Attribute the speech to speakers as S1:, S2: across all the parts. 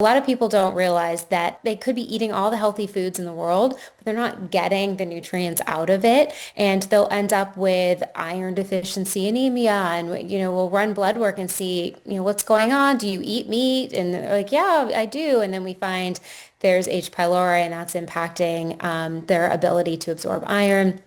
S1: A lot of people don't realize that they could be eating all the healthy foods in the world, but they're not getting the nutrients out of it. And they'll end up with iron deficiency anemia. And, we'll run blood work and see, what's going on. Do you eat meat? And they're like, yeah, I do. And then we find there's H. pylori, and that's impacting their ability to absorb iron.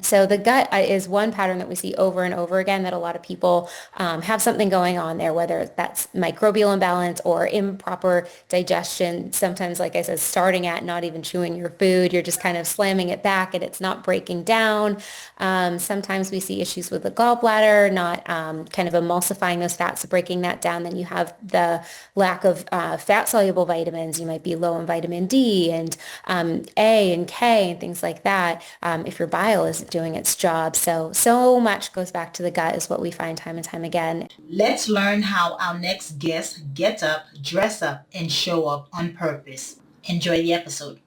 S1: So the gut is one pattern that we see over and over again that a lot of people have something going on there, whether that's microbial imbalance or improper digestion. Sometimes, like I said, starting at not even chewing your food, you're just kind of slamming it back and it's not breaking down. Sometimes we see issues with the gallbladder, not kind of emulsifying those fats, breaking that down. Then you have the lack of fat-soluble vitamins. You might be low in vitamin D and A and K and things like that if your bile isn't doing its job. So much goes back to the gut is what we find time and time again.
S2: Let's learn how our next guest gets up, dress up, and show up on purpose. Enjoy the episode.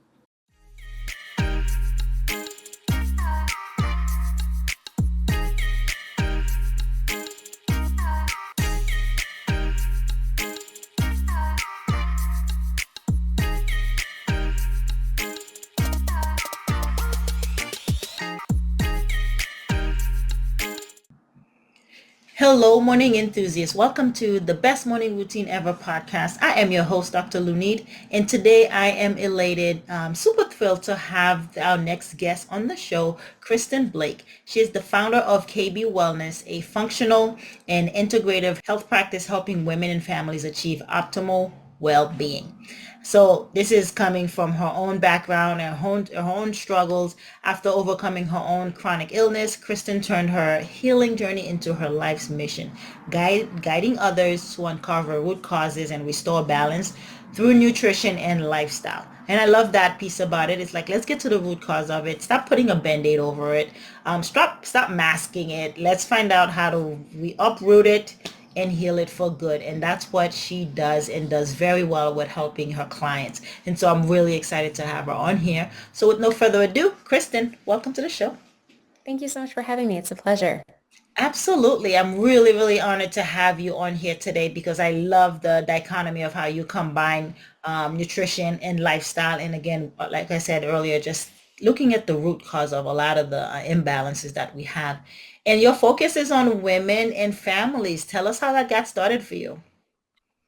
S2: Hello, morning enthusiasts. Welcome to the Best Morning Routine Ever podcast. I am your host, Dr. Lunid, and today I am elated, super thrilled to have our next guest on the show, Kristen Blake. She is the founder of KB Wellness, a functional and integrative health practice helping women and families achieve optimal well-being. So this is coming from her own background and her own struggles. After overcoming her own chronic illness, Kristen turned her healing journey into her life's mission, guiding others to uncover root causes and restore balance through nutrition and lifestyle. And I love that piece about it. It's like, let's get to the root cause of it. Stop putting a band-aid over it. Stop masking it. Let's find out how to uproot it and heal it for good. And that's what she does and does very well with helping her clients. And so I'm really excited to have her on here. So with no further ado, Kristen, welcome to the show.
S1: Thank you so much for having me. It's a pleasure.
S2: Absolutely. I'm really, really honored to have you on here today because I love the dichotomy of how you combine nutrition and lifestyle. And again, like I said earlier, just looking at the root cause of a lot of the imbalances that we have. And your focus is on women and families. Tell us how that got started for you.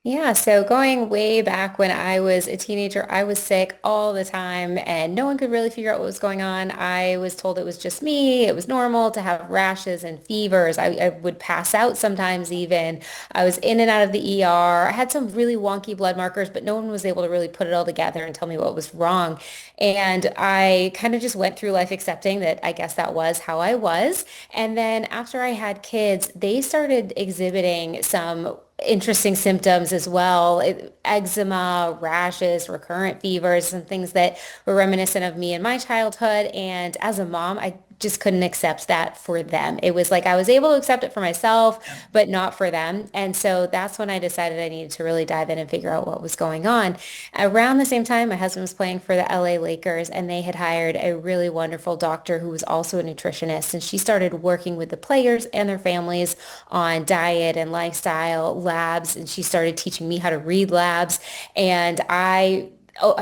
S1: Yeah, so going way back when I was a teenager, I was sick all the time and no one could really figure out what was going on. I was told it was just me. It was normal to have rashes and fevers. I would pass out sometimes even. I was in and out of the ER. I had some really wonky blood markers, but no one was able to really put it all together and tell me what was wrong. And I kind of just went through life accepting that I guess that was how I was. And then after I had kids, they started exhibiting some interesting symptoms as well. Eczema, rashes, recurrent fevers, and things that were reminiscent of me in my childhood. And as a mom, I just couldn't accept that for them. It was like I was able to accept it for myself, but not for them. And so that's when I decided I needed to really dive in and figure out what was going on. Around the same time, my husband was playing for the LA Lakers, and they had hired a really wonderful doctor who was also a nutritionist. And she started working with the players and their families on diet and lifestyle labs. And she started teaching me how to read labs. And my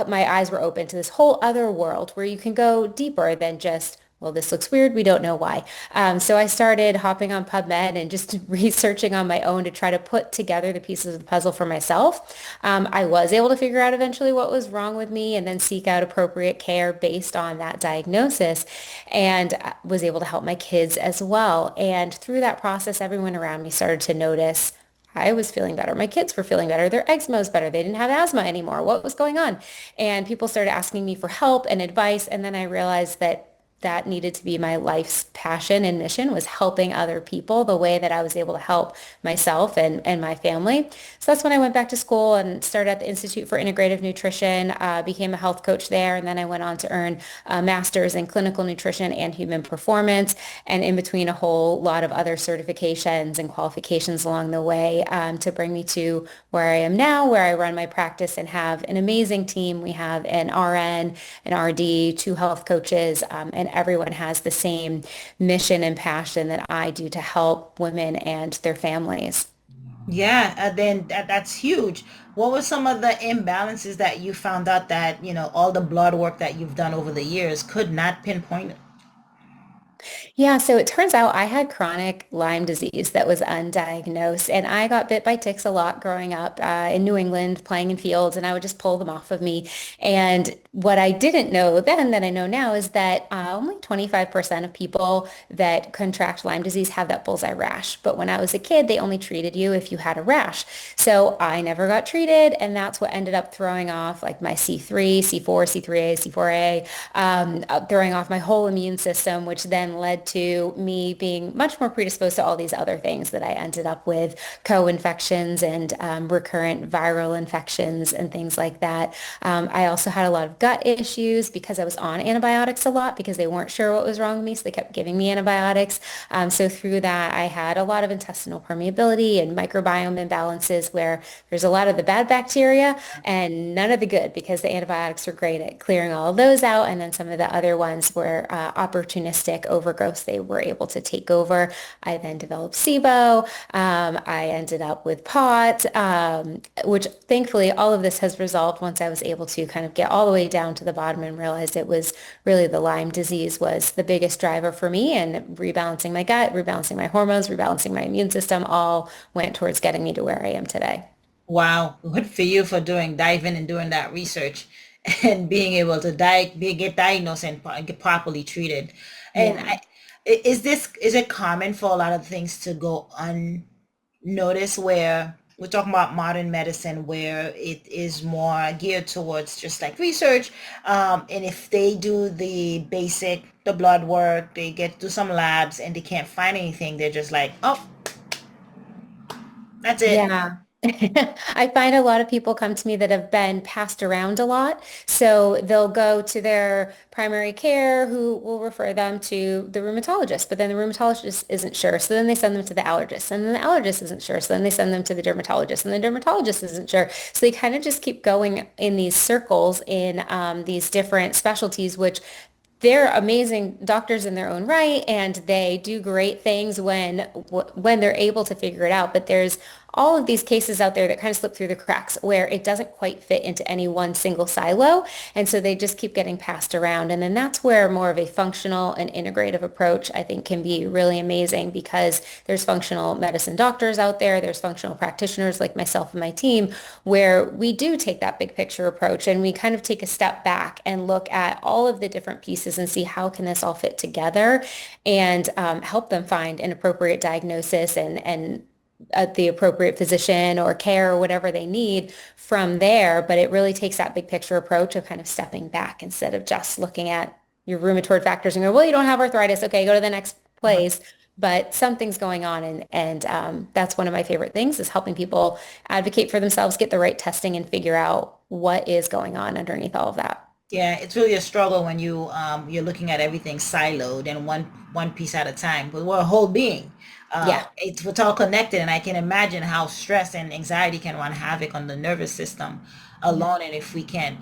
S1: eyes were open to this whole other world where you can go deeper than just, well, this looks weird. We don't know why. So I started hopping on PubMed and just researching on my own to try to put together the pieces of the puzzle for myself. I was able to figure out eventually what was wrong with me and then seek out appropriate care based on that diagnosis and was able to help my kids as well. And through that process, everyone around me started to notice I was feeling better. My kids were feeling better. Their eczema was better. They didn't have asthma anymore. What was going on? And people started asking me for help and advice. And then I realized that that needed to be my life's passion and mission was helping other people the way that I was able to help myself and my family. So that's when I went back to school and started at the Institute for Integrative Nutrition, became a health coach there. And then I went on to earn a master's in clinical nutrition and human performance. And in between a whole lot of other certifications and qualifications along the way to bring me to where I am now, where I run my practice and have an amazing team. We have an RN, an RD, two health coaches, and everyone has the same mission and passion that I do to help women and their families.
S2: Yeah, then that's huge. What were some of the imbalances that you found out that, all the blood work that you've done over the years could not pinpoint?
S1: Yeah, so it turns out I had chronic Lyme disease that was undiagnosed, and I got bit by ticks a lot growing up in New England, playing in fields, and I would just pull them off of me. And what I didn't know then that I know now is that only 25% of people that contract Lyme disease have that bullseye rash. But when I was a kid, they only treated you if you had a rash. So I never got treated, and that's what ended up throwing off like my C3, C4, C3A, C4A, throwing off my whole immune system, which then led to me being much more predisposed to all these other things that I ended up with, co-infections and recurrent viral infections and things like that. I also had a lot of gut issues because I was on antibiotics a lot because they weren't sure what was wrong with me, so they kept giving me antibiotics. So through that, I had a lot of intestinal permeability and microbiome imbalances where there's a lot of the bad bacteria and none of the good because the antibiotics are great at clearing all of those out. And then some of the other ones were opportunistic overgrowths they were able to take over. I then developed SIBO. I ended up with POT, which thankfully all of this has resolved once I was able to kind of get all the way down to the bottom and realize it was really the Lyme disease was the biggest driver for me and rebalancing my gut, rebalancing my hormones, rebalancing my immune system all went towards getting me to where I am today.
S2: Wow, good for you for diving and doing that research and being able to get diagnosed and get properly treated. And
S1: Yeah.
S2: is it common for a lot of things to go unnoticed where we're talking about modern medicine where it is more geared towards just like research, and if they do the blood work, they get do some labs and they can't find anything, they're just like, oh, that's it.
S1: Yeah. I find a lot of people come to me that have been passed around a lot. So they'll go to their primary care who will refer them to the rheumatologist, but then the rheumatologist isn't sure. So then they send them to the allergist, and then the allergist isn't sure. So then they send them to the dermatologist, and the dermatologist isn't sure. So they kind of just keep going in these circles in these different specialties, which they're amazing doctors in their own right, and they do great things when they're able to figure it out. But there's all of these cases out there that kind of slip through the cracks where it doesn't quite fit into any one single silo, and so they just keep getting passed around. And then that's where more of a functional and integrative approach, I think, can be really amazing because there's functional medicine doctors out there, there's functional practitioners like myself and my team, where we do take that big picture approach and we kind of take a step back and look at all of the different pieces and see how can this all fit together and help them find an appropriate diagnosis and the appropriate physician or care or whatever they need from there. But it really takes that big picture approach of kind of stepping back instead of just looking at your rheumatoid factors and go, well, you don't have arthritis. Okay, go to the next place. But something's going on, and that's one of my favorite things is helping people advocate for themselves, get the right testing, and figure out what is going on underneath all of that.
S2: Yeah, it's really a struggle when you're looking at everything siloed and one piece at a time. But we're a whole being.
S1: Yeah.
S2: It's all connected, and I can imagine how stress and anxiety can run havoc on the nervous system
S1: Yeah.
S2: alone. And if we can't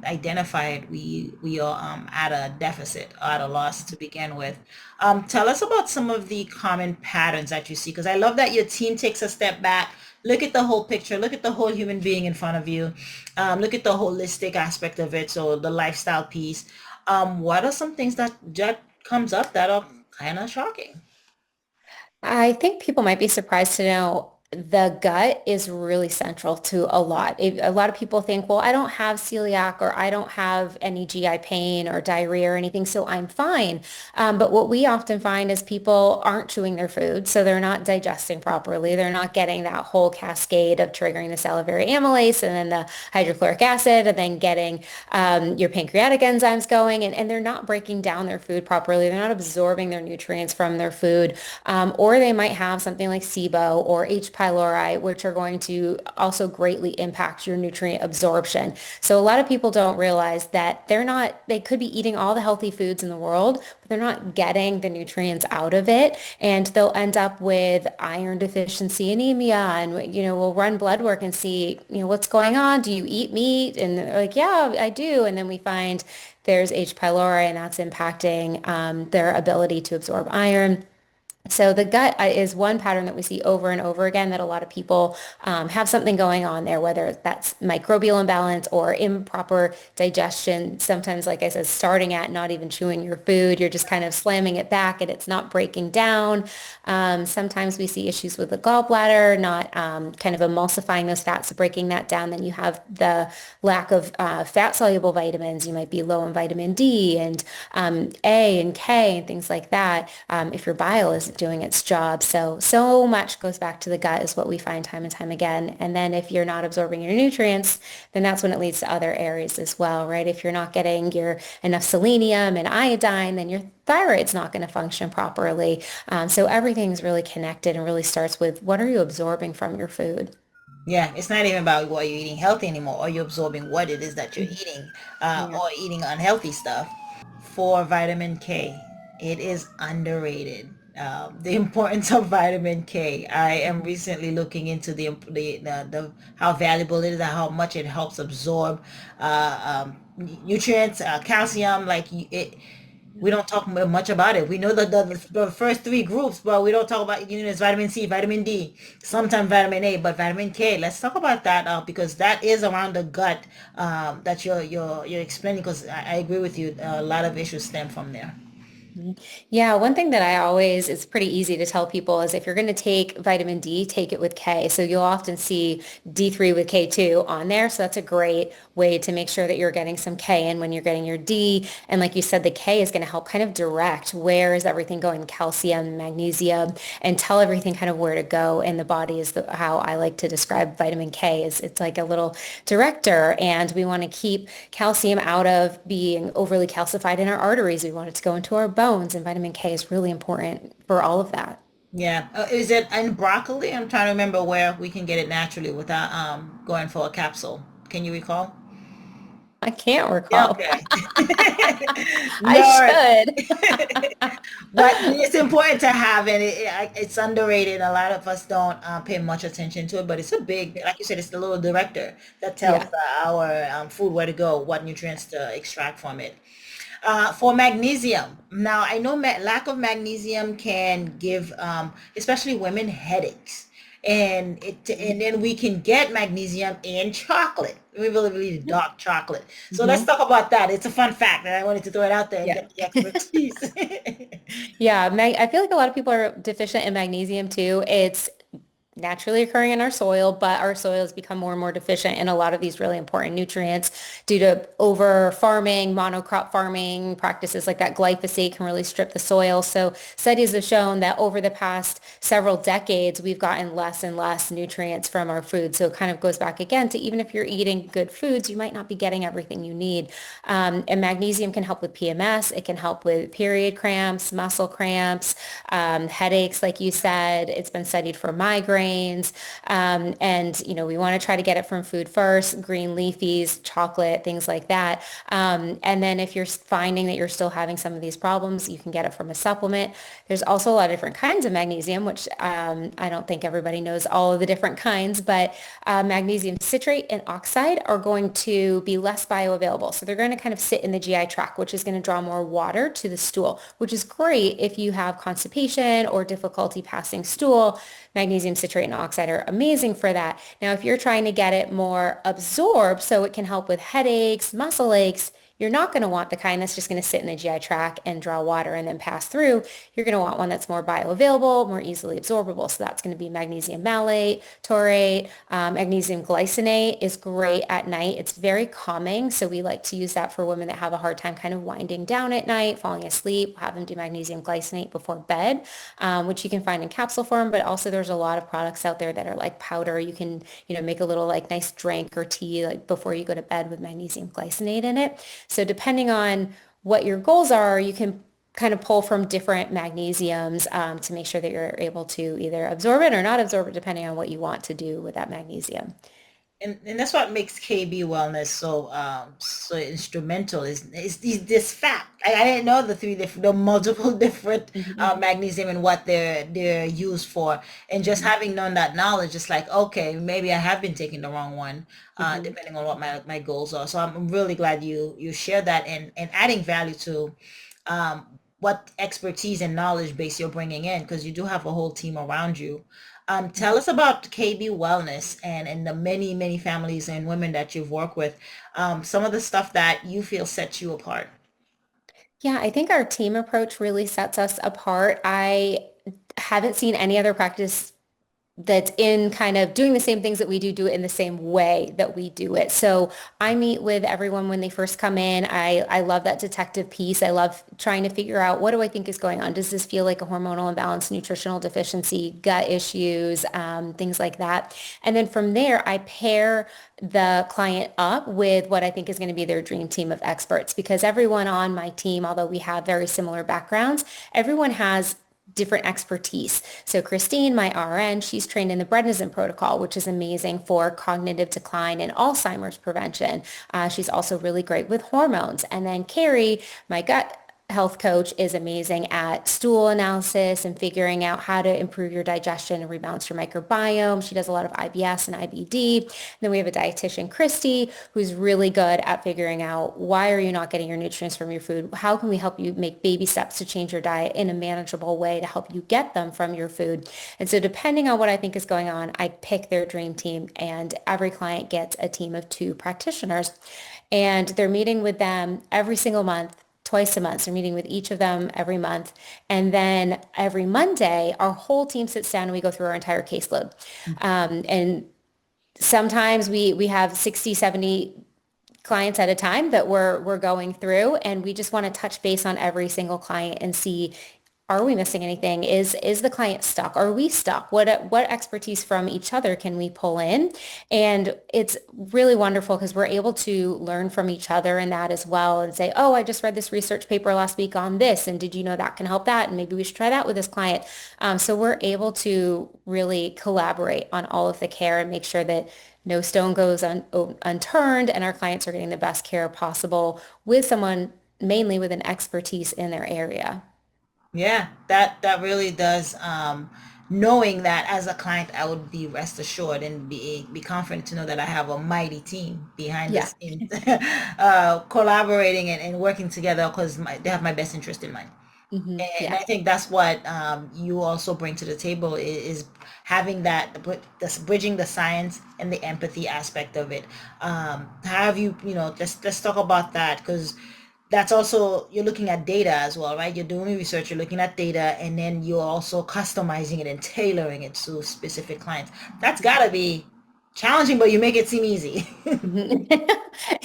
S2: identify it, we are at a deficit or at a loss to begin with. Tell us about some of the common patterns that you see, because I love that your team takes a step back, look at the whole picture, look at the whole human being in front of you, look at the holistic aspect of it, so the lifestyle piece. What are some things that comes up that are kind of shocking?
S1: I think people might be surprised to know the gut is really central to a lot. A lot of people think, well, I don't have celiac or I don't have any GI pain or diarrhea or anything, so I'm fine. But what we often find is people aren't chewing their food, so they're not digesting properly. They're not getting that whole cascade of triggering the salivary amylase and then the hydrochloric acid and then getting your pancreatic enzymes going. And they're not breaking down their food properly. They're not absorbing their nutrients from their food. Or they might have something like SIBO or H. pylori, which are going to also greatly impact your nutrient absorption. So a lot of people don't realize that they could be eating all the healthy foods in the world, but they're not getting the nutrients out of it. And they'll end up with iron deficiency anemia. And, we'll run blood work and see, what's going on. Do you eat meat? And they're like, yeah, I do. And then we find there's H. pylori and that's impacting their ability to absorb iron. So the gut is one pattern that we see over and over again that a lot of people have something going on there, whether that's microbial imbalance or improper digestion. Sometimes, like I said, starting at not even chewing your food, you're just kind of slamming it back and it's not breaking down. Sometimes we see issues with the gallbladder, not kind of emulsifying those fats, breaking that down. Then you have the lack of fat-soluble vitamins. You might be low in vitamin D and A and K and things like that if your bile isn't doing its job. So much goes back to the gut is what we find time and time again. And then if you're not absorbing your nutrients, then that's when it leads to other areas as well, right? If you're not getting your enough selenium and iodine, then your thyroid's not going to function properly. So everything's really connected and really starts with what are you absorbing from your food?
S2: Yeah, it's not even about what you're eating healthy anymore, or you're absorbing what it is that you're
S1: Mhm.
S2: eating,
S1: Yeah.
S2: or eating unhealthy stuff. For vitamin K, it is underrated. The importance of vitamin K. I am recently looking into the how valuable it is, and how much it helps absorb nutrients, calcium. We don't talk much about it. We know the first three groups, but we don't talk about, it's vitamin C, vitamin D, sometimes vitamin A, but vitamin K. Let's talk about that, because that is around the gut, that you're explaining. Because I agree with you, a lot of issues stem from there.
S1: Mhm. Yeah, one thing that I always, it's pretty easy to tell people is if you're going to take vitamin D, take it with K. So you'll often see D3 with K2 on there. So that's a great way to make sure that you're getting some K in when you're getting your D. And like you said, the K is going to help kind of direct where is everything going, calcium, magnesium, and tell everything kind of where to go in the body is how I like to describe vitamin K is it's like a little director and we want to keep calcium out of being overly calcified in our arteries. We want it to go into our bones, and vitamin K is really important for all of that.
S2: Yeah. Is it in broccoli? I'm trying to remember where we can get it naturally without going for a capsule. Can you recall?
S1: I can't
S2: Yeah,
S1: recall.
S2: okay.
S1: I
S2: No.
S1: should.
S2: But it's important to have, and it's underrated. A lot of us don't pay much attention to it, but it's a big, like you said, it's the little director that tells
S1: Yeah.
S2: our food where to go, what nutrients to extract from it. For magnesium, now I know lack of magnesium can give, especially women, headaches. And then we can get magnesium in chocolate. We really, really dark chocolate. So let's
S1: Mhm.
S2: talk about that. It's a fun fact, and I wanted to throw it out there and
S1: Yeah.
S2: get the expertise.
S1: Yeah, I feel like a lot of people are deficient in magnesium too. It's naturally occurring in our soil, but our soils become more and more deficient in a lot of these really important nutrients due to over farming, monocrop farming practices like that. Glyphosate can really strip the soil. So studies have shown that over the past several decades, we've gotten less and less nutrients from our food. So it kind of goes back again to even if you're eating good foods, you might not be getting everything you need. And magnesium can help with PMS. It can help with period cramps, muscle cramps, headaches, like you said. It's been studied for migraines. And, we want to try to get it from food first, green leafies, chocolate, things like that. And then if you're finding that you're still having some of these problems, you can get it from a supplement. There's also a lot of different kinds of magnesium, which I don't think everybody knows all of the different kinds, but magnesium citrate and oxide are going to be less bioavailable. So they're going to kind of sit in the GI tract, which is going to draw more water to the stool, which is great if you have constipation or difficulty passing stool. Magnesium citrate and oxide are amazing for that. Now, if you're trying to get it more absorbed so it can help with headaches, muscle aches, you're not going to want the kind that's just going to sit in the GI tract and draw water and then pass through. You're going to want one that's more bioavailable, more easily absorbable. So that's going to be magnesium malate, taurate. Magnesium glycinate is great at night. It's very calming. So we like to use that for women that have a hard time kind of winding down at night, falling asleep. Have them do magnesium glycinate before bed, which you can find in capsule form. But also there's a lot of products out there that are like powder. You can, make a little like nice drink or tea like before you go to bed with magnesium glycinate in it. So depending on what your goals are, you can kind of pull from different magnesiums to make sure that you're able to either absorb it or not absorb it, depending on what you want to do with that magnesium.
S2: And that's what makes KB wellness so instrumental is this fact. I didn't know the multiple different
S1: Mhm.
S2: magnesium and what they're used for, and just
S1: Mhm.
S2: having known that knowledge, it's like, okay, maybe I have been taking the wrong one,
S1: Mhm.
S2: depending on what my goals are. So I'm really glad you share that, and adding value to what expertise and knowledge base you're bringing in, because you do have a whole team around you. Tell us about KB Wellness and the many, many families and women that you've worked with. Some of the stuff that you feel sets you apart.
S1: Yeah, I think our team approach really sets us apart. I haven't seen any other practice that's in kind of doing the same things that we do it in the same way that we do it. So I meet with everyone when they first come in. I love that detective piece. I love trying to figure out what do I think is going on? Does this feel like a hormonal imbalance, nutritional deficiency, gut issues, things like that? And then from there, I pair the client up with what I think is going to be their dream team of experts because everyone on my team, although we have very similar backgrounds, everyone has different expertise. So Christine, my RN, she's trained in the prednisone protocol, which is amazing for cognitive decline and Alzheimer's prevention. She's also really great with hormones. And then Carrie, my gut health coach, is amazing at stool analysis and figuring out how to improve your digestion and rebalance your microbiome. She does a lot of IBS and IBD. And then we have a dietitian, Christy, who's really good at figuring out why are you not getting your nutrients from your food? How can we help you make baby steps to change your diet in a manageable way to help you get them from your food? And so depending on what I think is going on, I pick their dream team and every client gets a team of 2 practitioners and they're meeting with them every single month, twice a month. So meeting with each of them every month. And then every Monday, our whole team sits down and we go through our entire caseload. And sometimes we have 60, 70 clients at a time that we're going through and we just want to touch base on every single client and see are we missing anything? Is the client stuck? Are we stuck? What expertise from each other can we pull in? And it's really wonderful because we're able to learn from each other in that as well and say, oh, I just read this research paper last week on this, and did you know that can help that? And maybe we should try that with this client. So we're able to really collaborate on all of the care and make sure that no stone goes unturned and our clients are getting the best care possible with someone mainly with an expertise in their area.
S2: Yeah, that really does. Knowing that as a client, I would be rest assured and be confident to know that I have a mighty team behind the
S1: Yeah.
S2: scenes, collaborating and working together because they have my best interest in mind. And I
S1: Yeah.
S2: think that's what you also bring to the table is having that, but this bridging the science and the empathy aspect of it. Have you, let's talk about that because that's also you're looking at data as well, right? You're doing research, you're looking at data, and then you're also customizing it and tailoring it to specific clients. That's gotta be challenging, but you make it seem easy.
S1: Mhm.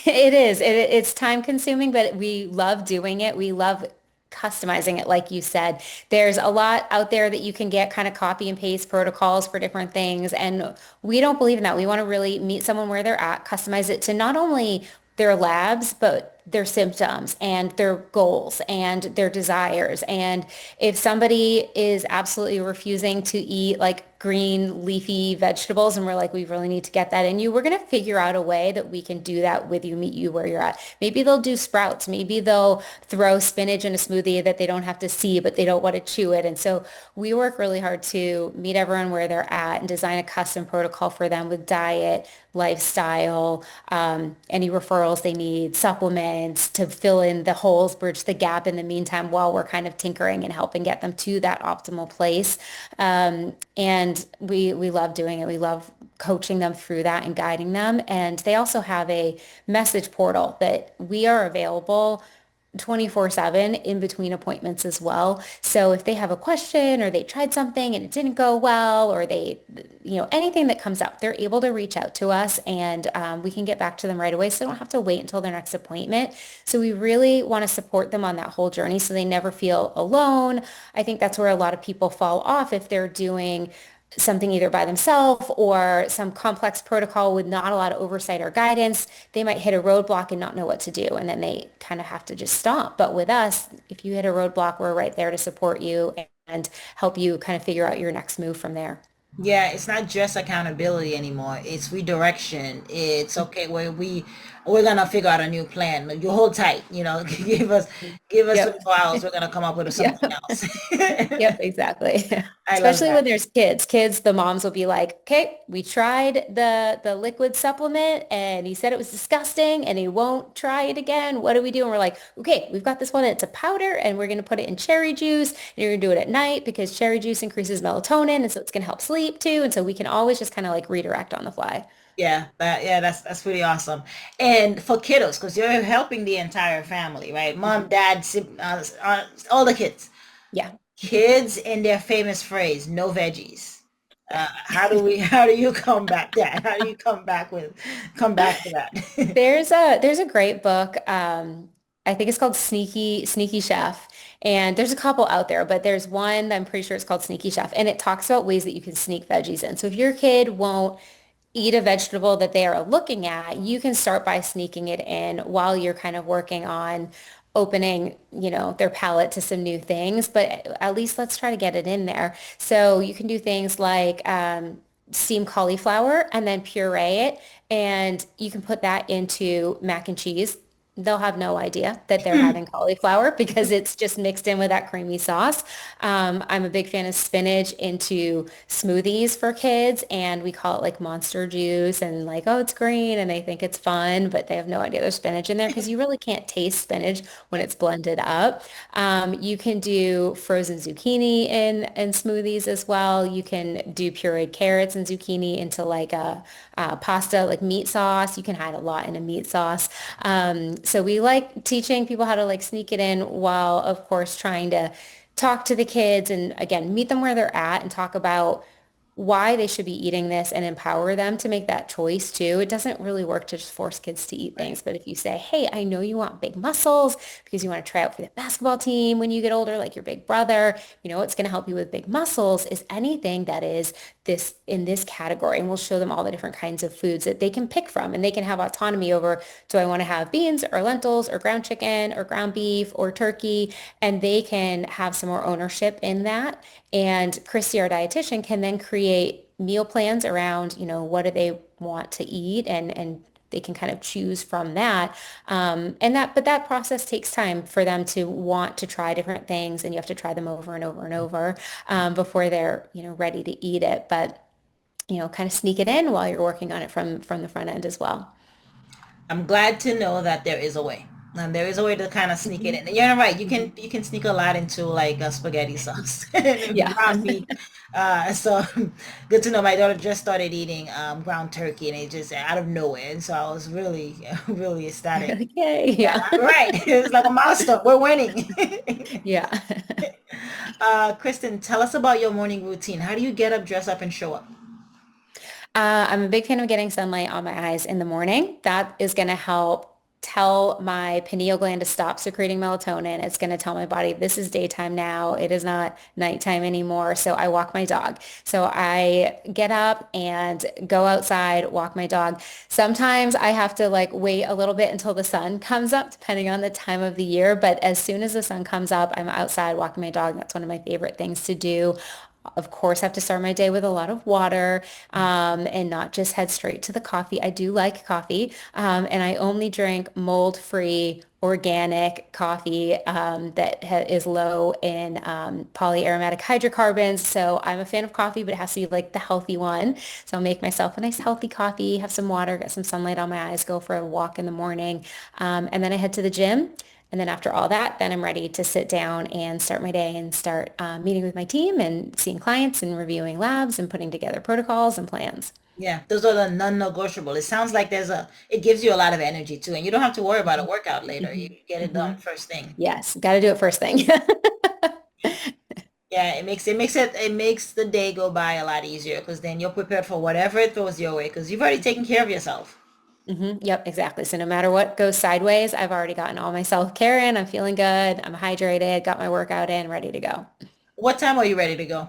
S1: It is. It's time consuming, but we love doing it. We love customizing it, like you said. There's a lot out there that you can get kind of copy and paste protocols for different things. And we don't believe in that. We want to really meet someone where they're at, customize it to not only their labs, but their symptoms and their goals and their desires. And if somebody is absolutely refusing to eat like green leafy vegetables and we're like, we really need to get that in you, we're going to figure out a way that we can do that with you, meet you where you're at. Maybe they'll do sprouts. Maybe they'll throw spinach in a smoothie that they don't have to see, but they don't want to chew it. And so we work really hard to meet everyone where they're at and design a custom protocol for them with diet, lifestyle, any referrals they need, supplements to fill in the holes, bridge the gap in the meantime while we're kind of tinkering and helping get them to that optimal place. And we love doing it. We love coaching them through that and guiding them. And they also have a message portal that we are available 24/7 in between appointments as well. So if they have a question or they tried something and it didn't go well or anything that comes up, they're able to reach out to us and we can get back to them right away. So they don't have to wait until their next appointment. So we really want to support them on that whole journey so they never feel alone. I think that's where a lot of people fall off if they're doing something either by themselves or some complex protocol with not a lot of oversight or guidance, they might hit a roadblock and not know what to do. And then they kind of have to just stop. But with us, if you hit a roadblock, we're right there to support you and help you kind of figure out your next move from there.
S2: Yeah, it's not just accountability anymore. It's redirection. It's okay where we we're gonna figure out a new plan. You hold tight, give us
S1: Yep.
S2: 24 hours. We're gonna come up with something
S1: Yep.
S2: else.
S1: Yep, exactly.
S2: I love
S1: Especially
S2: that.
S1: when there's kids. Kids, the moms will be like, "Okay, we tried the liquid supplement and he said it was disgusting and he won't try it again. What do we do?" And we're like, "Okay, we've got this one. It's a powder and we're going to put it in cherry juice and you're going to do it at night because cherry juice increases melatonin and so it's going to help sleep too." And so we can always just kind of like redirect on the fly.
S2: That's pretty awesome. And for kiddos, because you're helping the entire family, right? Mom,
S1: Mhm.
S2: dad, all the kids.
S1: Yeah.
S2: Kids and their famous phrase, no veggies. How do you combat that? How do you come back to that?
S1: There's a great book. I think it's called Sneaky Chef. And there's a couple out there, but there's one that I'm pretty sure it's called Sneaky Chef. And it talks about ways that you can sneak veggies in. So if your kid won't eat a vegetable that they are looking at, you can start by sneaking it in while you're kind of working on opening, their palate to some new things. But at least let's try to get it in there. So you can do things like steam cauliflower and then puree it. And you can put that into mac and cheese. They'll have no idea that they're having cauliflower because it's just mixed in with that creamy sauce. I'm a big fan of spinach into smoothies for kids, and we call it like monster juice and like, oh, it's green, and they think it's fun, but they have no idea there's spinach in there because you really can't taste spinach when it's blended up. You can do frozen zucchini in smoothies as well. You can do pureed carrots and zucchini into like a pasta, like meat sauce. You can hide a lot in a meat sauce. So we like teaching people how to like sneak it in while, of course, trying to talk to the kids and again, meet them where they're at and talk about why they should be eating this and empower them to make that choice too. It doesn't really work to just force kids to eat
S2: Right.
S1: things, but if you say, "Hey, I know you want big muscles because you want to try out for the basketball team when you get older, like your big brother, what's going to help you with big muscles is anything that is this in this category." And we'll show them all the different kinds of foods that they can pick from and they can have autonomy over, do I want to have beans or lentils or ground chicken or ground beef or turkey? And they can have some more ownership in that. And Christy, our dietitian, can then create meal plans around, what do they want to eat and they can kind of choose from that. But that process takes time for them to want to try different things and you have to try them over and over and over before they're, ready to eat it. But, kind of sneak it in while you're working on it from the front end as well.
S2: I'm glad to know that there is a way. And there is a way to kind of sneak it
S1: Mhm.
S2: in. And you're right. You can sneak a lot into like a spaghetti sauce and
S1: Yeah.
S2: ground beef. So good to know. My daughter just started eating ground turkey, and it just out of nowhere. And so I was really, really ecstatic.
S1: Okay. Yeah.
S2: Yeah, right. It was like a milestone. We're winning.
S1: Yeah.
S2: Kristen, tell us about your morning routine. How do you get up, dress up, and show up?
S1: I'm a big fan of getting sunlight on my eyes in the morning. That is going to help tell my pineal gland to stop secreting melatonin. It's going to tell my body this is daytime now. It is not nighttime anymore. So I walk my dog. So I get up and go outside, walk my dog. Sometimes I have to like wait a little bit until the sun comes up, depending on the time of the year. But as soon as the sun comes up, I'm outside walking my dog. That's one of my favorite things to do. Of course, I have to start my day with a lot of water and not just head straight to the coffee. I do like coffee, and I only drink mold-free organic coffee that is low in polyaromatic hydrocarbons. So I'm a fan of coffee, but it has to be like the healthy one. So I'll make myself a nice healthy coffee, have some water, get some sunlight on my eyes, go for a walk in the morning, and then I head to the gym. And then after all that, then I'm ready to sit down and start my day and start meeting with my team and seeing clients and reviewing labs and putting together protocols and plans.
S2: Yeah, those are the non-negotiable. It sounds like it gives you a lot of energy too, and you don't have to worry about a
S1: Mhm.
S2: workout later. You
S1: Mhm.
S2: get it done
S1: Mhm.
S2: first thing.
S1: Yes, got to do it first thing.
S2: Yeah, it makes the day go by a lot easier because then you're prepared for whatever it throws your way because you've already taken care of yourself.
S1: Yep, exactly. So no matter what goes sideways, I've already gotten all my self-care in. I'm feeling good. I'm hydrated, got my workout in, ready to go.
S2: What time are you ready to go?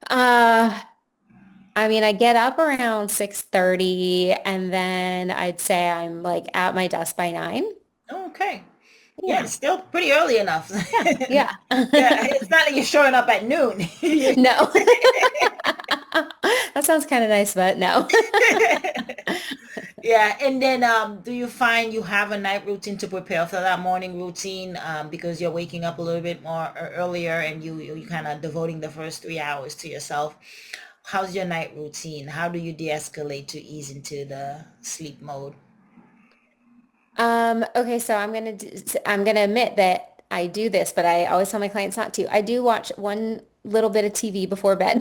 S1: Uh, I mean, I get up around 6:30 and then I'd say I'm like at my desk by 9.
S2: Oh, okay. Yeah,
S1: Yeah.
S2: it's still pretty early enough.
S1: Yeah.
S2: Yeah,
S1: Yeah.
S2: it's not like you're showing up at noon.
S1: No. That sounds kind of nice, but no.
S2: Yeah, and then do you find you have a night routine to prepare for that morning routine because you're waking up a little bit more earlier and you kind of devoting the first 3 hours to yourself? How's your night routine? How do you de-escalate to ease into the sleep mode?
S1: Okay, so I'm gonna admit that I do this, but I always tell my clients not to. I do watch one little bit of TV before bed,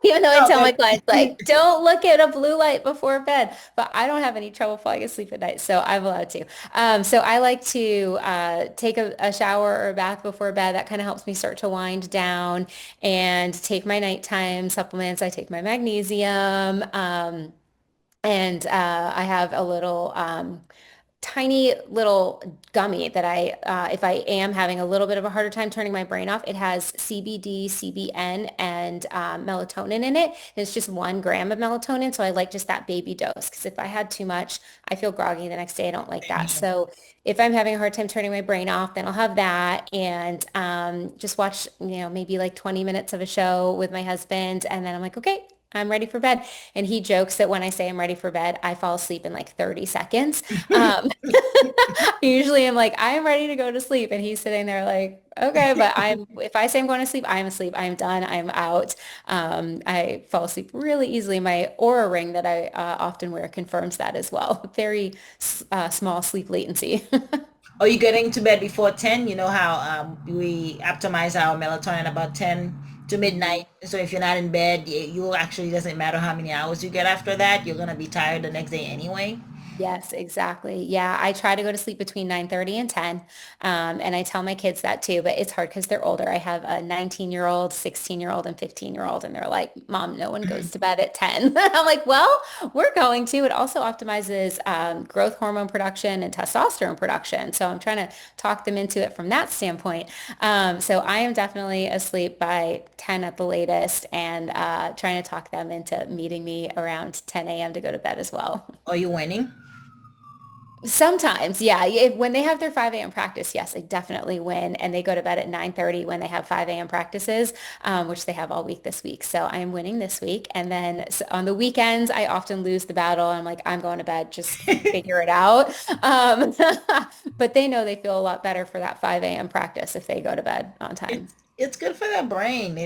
S1: even though I
S2: Oh,
S1: tell my
S2: good.
S1: clients like, don't look at a blue light before bed. But I don't have any trouble falling asleep at night, so I'm allowed to. So I like to take a shower or a bath before bed. That kind of helps me start to wind down and take my nighttime supplements. I take my magnesium. And I have a little tiny little gummy that if I am having a little bit of a harder time turning my brain off, it has CBD, CBN, and melatonin in it. And it's just 1 gram of melatonin. So I like just that baby dose because if I had too much, I feel groggy the next day. I don't like
S2: Same
S1: that.
S2: here.
S1: So if I'm having a hard time turning my brain off, then I'll have that and just watch, maybe like 20 minutes of a show with my husband. And then I'm like, okay, I'm ready for bed. And he jokes that when I say I'm ready for bed, I fall asleep in like 30 seconds. Usually I'm like, I am ready to go to sleep. And he's sitting there like, okay, but if I say I'm going to sleep, I'm asleep. I'm done. I'm out. I fall asleep really easily. My Aura ring that I often wear confirms that as well. Very small sleep latency.
S2: Are you getting to bed before 10? You know how we optimize our melatonin about 10 to midnight. So if you're not in bed, you actually doesn't matter how many hours you get after that. You're going to be tired the next day anyway.
S1: Yes, exactly. Yeah, I try to go to sleep between 9:30 and 10. And I tell my kids that too, but it's hard because they're older. I have a 19-year-old, 16-year-old, and 15-year-old, and they're like, Mom, no one goes to bed at 10. I'm like, well, we're going to. It also optimizes growth hormone production and testosterone production. So I'm trying to talk them into it from that standpoint. So I am definitely asleep by 10 at the latest and trying to talk them into meeting me around 10 a.m. to go to bed as well.
S2: Are you winning?
S1: Sometimes, yeah. When they have their 5 a.m. practice, yes, they definitely win. And they go to bed at 9:30 when they have 5 a.m. practices, which they have all week this week. So I'm winning this week. And then on the weekends, I often lose the battle. I'm like, I'm going to bed, just figure it out. But they know they feel a lot better for that 5 a.m. practice if they go to bed on time.
S2: It's good for the brain.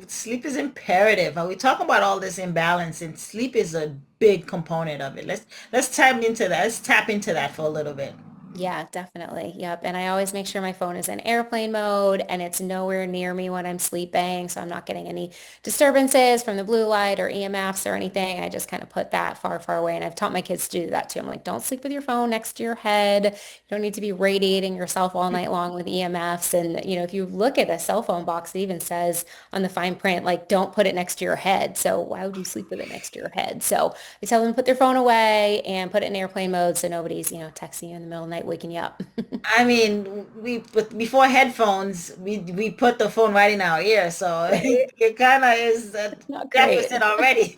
S2: Sleep is imperative. And we talk about all this imbalance, and sleep is a big component of it. Let's tap into that. Let's tap into that for a little bit.
S1: Yeah, definitely. Yep. And I always make sure my phone is in airplane mode and it's nowhere near me when I'm sleeping. So I'm not getting any disturbances from the blue light or EMFs or anything. I just kind of put that far, far away. And I've taught my kids to do that too. I'm like, don't sleep with your phone next to your head. You don't need to be radiating yourself all night long with EMFs. And, if you look at a cell phone box, it even says on the fine print, like, don't put it next to your head. So why would you sleep with it next to your head? So I tell them to put their phone away and put it in airplane mode so nobody's, texting you in the middle of the night, waking you up.
S2: I mean, we put before headphones, we put the phone right in our ear, so
S1: Right.
S2: it kind of is a
S1: Not great.
S2: deficit already.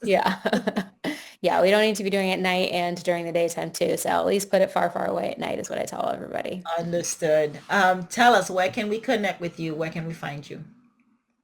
S1: Yeah. Yeah, we don't need to be doing it at night and during the daytime too. So at least put it far, far away at night is what I tell everybody.
S2: Understood. Tell us, where can we connect with you? Where can we find you?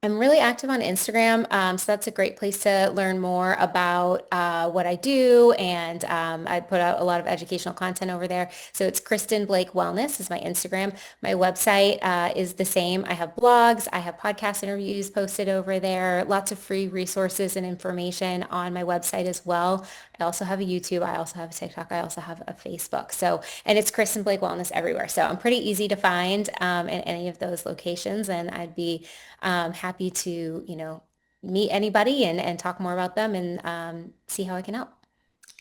S1: I'm really active on Instagram, so that's a great place to learn more about what I do, and I put out a lot of educational content over there. So it's Kristen Blake Wellness is my Instagram. My website is the same. I have blogs, I have podcast interviews posted over there, lots of free resources and information on my website as well. I also have a YouTube, I also have a TikTok, I also have a Facebook. So, and it's Kristen Blake Wellness everywhere. So I'm pretty easy to find in any of those locations, and I'd be happy to, meet anybody and talk more about them and see how I can help.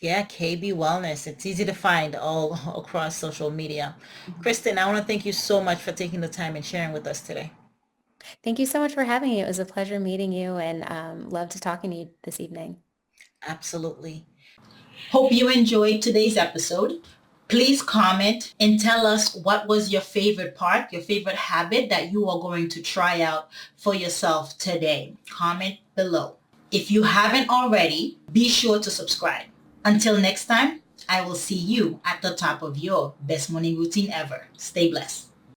S2: Yeah, KB Wellness. It's easy to find all across social media.
S1: Mhm.
S2: Kristen, I want to thank you so much for taking the time and sharing with us today.
S1: Thank you so much for having me. It was a pleasure meeting you and love to talking to you this evening.
S2: Absolutely. Hope you enjoyed today's episode. Please comment and tell us what was your favorite part, your favorite habit that you are going to try out for yourself today. Comment below. If you haven't already, be sure to subscribe. Until next time, I will see you at the top of your best morning routine ever. Stay blessed.